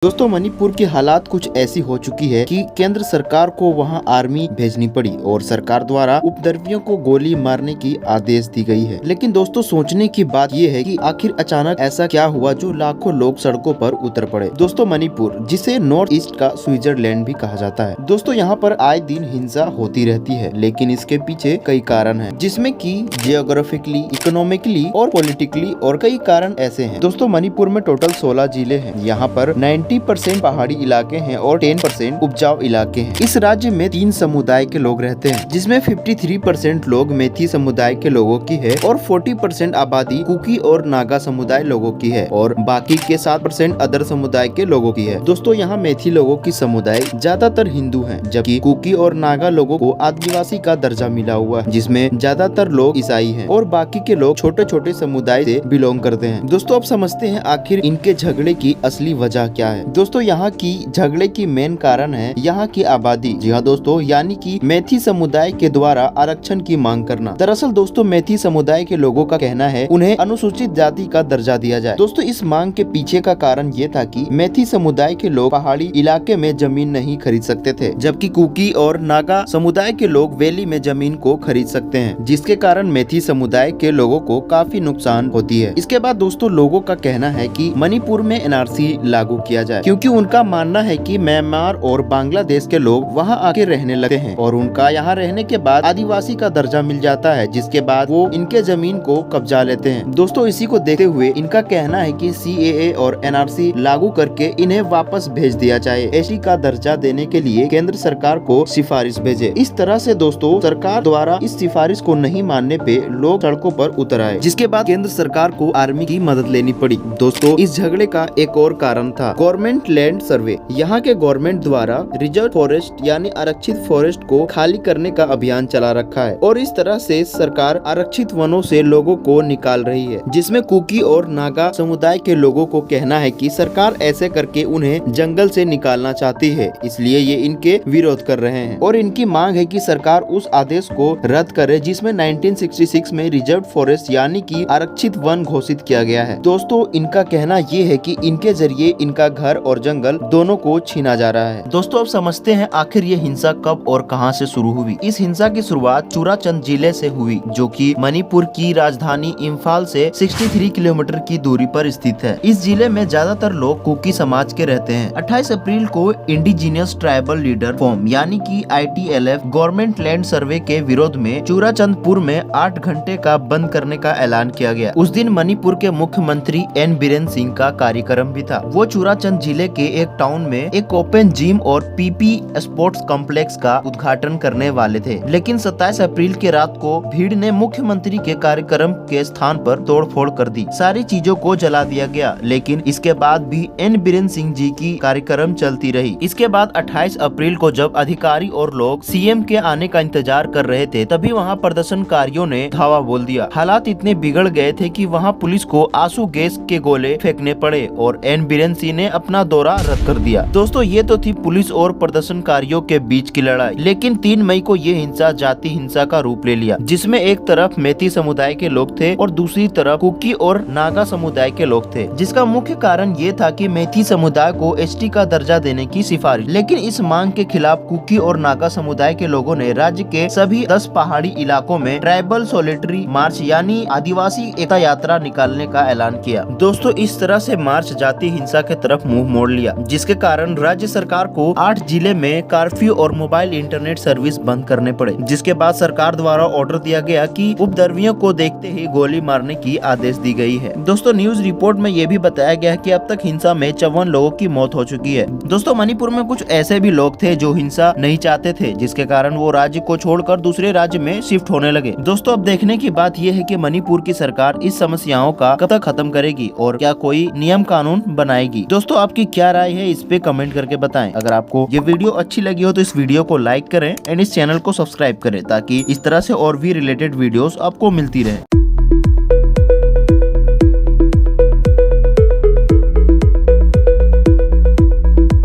दोस्तों मणिपुर की हालात कुछ ऐसी हो चुकी है कि केंद्र सरकार को वहां आर्मी भेजनी पड़ी और सरकार द्वारा उपद्रवियों को गोली मारने की आदेश दी गई है। लेकिन दोस्तों सोचने की बात यह है कि आखिर अचानक ऐसा क्या हुआ जो लाखों लोग सड़कों पर उतर पड़े। दोस्तों मणिपुर, जिसे नॉर्थ ईस्ट का स्विट्जरलैंड भी कहा जाता है, दोस्तों यहाँ पर आए दिन हिंसा होती रहती है, लेकिन इसके पीछे कई कारण है, जिसमे की जियोग्राफिकली, इकोनॉमिकली और पॉलिटिकली और कई कारण ऐसे है। दोस्तों मणिपुर में टोटल 16 जिले है। यहाँ पर 90% पहाड़ी इलाके हैं और 10% उपजाऊ इलाके हैं। इस राज्य में 3 समुदाय के लोग रहते हैं, जिसमें 53% लोग मेथी समुदाय के लोगों की है और 40% आबादी कुकी और नागा समुदाय लोगों की है और बाकी के 7% अदर समुदाय के लोगों की है। दोस्तों यहाँ मेथी लोगों की समुदाय ज्यादातर हिंदू है, जबकि कुकी और नागा लोगों को आदिवासी का दर्जा मिला हुआ है, जिसमें ज्यादातर लोग ईसाई है और बाकी के लोग छोटे छोटे समुदाय से बिलोंग करते हैं। दोस्तों अब समझते हैं आखिर इनके झगड़े की असली वजह क्या है। दोस्तों यहाँ की झगड़े की मेन कारण है यहाँ की आबादी। जी हाँ दोस्तों, यानी कि मेथी समुदाय के द्वारा आरक्षण की मांग करना। दरअसल दोस्तों मेथी समुदाय के लोगों का कहना है उन्हें अनुसूचित जाति का दर्जा दिया जाए। दोस्तों इस मांग के पीछे का कारण ये था कि मेथी समुदाय के लोग पहाड़ी इलाके में जमीन नहीं खरीद सकते थे, जबकि कुकी और नागा समुदाय के लोग वैली में जमीन को खरीद सकते हैं, जिसके कारण मेथी समुदाय के लोगों को काफी नुकसान होती है। इसके बाद दोस्तों लोगों का कहना है कि मणिपुर में एनआरसी लागू किया जाए, क्योंकि उनका मानना है कि म्यांमार और बांग्लादेश के लोग वहां आके रहने लगे हैं और उनका यहाँ रहने के बाद आदिवासी का दर्जा मिल जाता है, जिसके बाद वो इनके जमीन को कब्जा लेते हैं। दोस्तों इसी को देखते हुए इनका कहना है कि CAA और NRC लागू करके इन्हें वापस भेज दिया जाए। एसटी का दर्जा देने के लिए केंद्र सरकार को सिफारिश भेजे। इस तरह से दोस्तों सरकार द्वारा इस सिफारिश को नहीं मानने पे लोग सड़कों पर उतर आए, जिसके बाद केंद्र सरकार को आर्मी की मदद लेनी पड़ी। दोस्तों इस झगड़े का एक और कारण था गवर्नमेंट लैंड सर्वे। यहाँ के गवर्नमेंट द्वारा रिजर्व फॉरेस्ट यानी आरक्षित फॉरेस्ट को खाली करने का अभियान चला रखा है और इस तरह से सरकार आरक्षित वनों से लोगों को निकाल रही है, जिसमें कुकी और नागा समुदाय के लोगों को कहना है कि सरकार ऐसे करके उन्हें जंगल से निकालना चाहती है, इसलिए ये इनके विरोध कर रहे हैं और इनकी मांग है कि सरकार उस आदेश को रद्द करे जिसमें 1966 में रिजर्व फॉरेस्ट यानी कि आरक्षित वन घोषित किया गया है। दोस्तों इनका कहना ये है कि इनके जरिए इनका घर और जंगल दोनों को छीना जा रहा है। दोस्तों अब समझते हैं आखिर ये हिंसा कब और कहां से शुरू हुई। इस हिंसा की शुरुआत चूराचंद जिले से हुई, जो कि मणिपुर की राजधानी इम्फाल से 63 किलोमीटर की दूरी पर स्थित है। इस जिले में ज्यादातर लोग कुकी समाज के रहते हैं। 28 अप्रैल को इंडिजिनियस ट्राइबल लीडर फोरम यानी कि ITLF गवर्नमेंट लैंड सर्वे के विरोध में चूराचंदपुर में 8 घंटे का बंद करने का ऐलान किया गया। उस दिन मणिपुर के मुख्यमंत्री N बीरेन सिंह का कार्यक्रम भी था। वो चूराचंद जिले के एक टाउन में एक ओपन जिम और PP स्पोर्ट्स कॉम्प्लेक्स का उद्घाटन करने वाले थे, लेकिन 27 अप्रैल की रात को भीड़ ने मुख्यमंत्री के कार्यक्रम के स्थान पर तोड़फोड़ कर दी। सारी चीजों को जला दिया गया, लेकिन इसके बाद भी N बीरेन सिंह जी की कार्यक्रम चलती रही। इसके बाद 28 अप्रैल को जब अधिकारी और लोग CM के आने का इंतजार कर रहे थे, तभी वहाँ प्रदर्शनकारियों ने धावा बोल दिया। हालात इतने बिगड़ गए थे कि वहाँ पुलिस को आंसू गैस के गोले फेंकने पड़े और N बीरेन सिंह ने अपना दौरा रद्द कर दिया। दोस्तों ये तो थी पुलिस और प्रदर्शनकारियों के बीच की लड़ाई, लेकिन 3 मई को ये हिंसा जाति हिंसा का रूप ले लिया, जिसमें एक तरफ मेथी समुदाय के लोग थे और दूसरी तरफ कुकी और नागा समुदाय के लोग थे, जिसका मुख्य कारण ये था कि मेथी समुदाय को ST का दर्जा देने की सिफारिश। लेकिन इस मांग के खिलाफ कुकी और नागा समुदाय के लोगों ने राज्य के सभी 10 पहाड़ी इलाकों में ट्राइबल सॉलिटरी मार्च यानी आदिवासी एकता यात्रा निकालने का ऐलान किया। दोस्तों इस तरह से मार्च जाति हिंसा के तरफ मुंह मोड़ लिया, जिसके कारण राज्य सरकार को 8 जिले में कर्फ्यू और मोबाइल इंटरनेट सर्विस बंद करने पड़े, जिसके बाद सरकार द्वारा ऑर्डर दिया गया कि उपद्रवियों को देखते ही गोली मारने की आदेश दी गई है। दोस्तों न्यूज रिपोर्ट में ये भी बताया गया है कि अब तक हिंसा में 54 लोगों की मौत हो चुकी है। दोस्तों मणिपुर में कुछ ऐसे भी लोग थे जो हिंसा नहीं चाहते थे, जिसके कारण वो राज्य को छोड़कर दूसरे राज्य में शिफ्ट होने लगे। दोस्तों अब देखने की बात ये है कि मणिपुर की सरकार इस समस्याओं का कब तक खत्म करेगी और क्या कोई नियम कानून बनाएगी। दोस्तों आपकी क्या राय है इस पे कमेंट करके बताएं। अगर आपको ये वीडियो अच्छी लगी हो तो इस वीडियो को लाइक करें एंड इस चैनल को सब्सक्राइब करें, ताकि इस तरह से और भी रिलेटेड वीडियोस आपको मिलती रहे।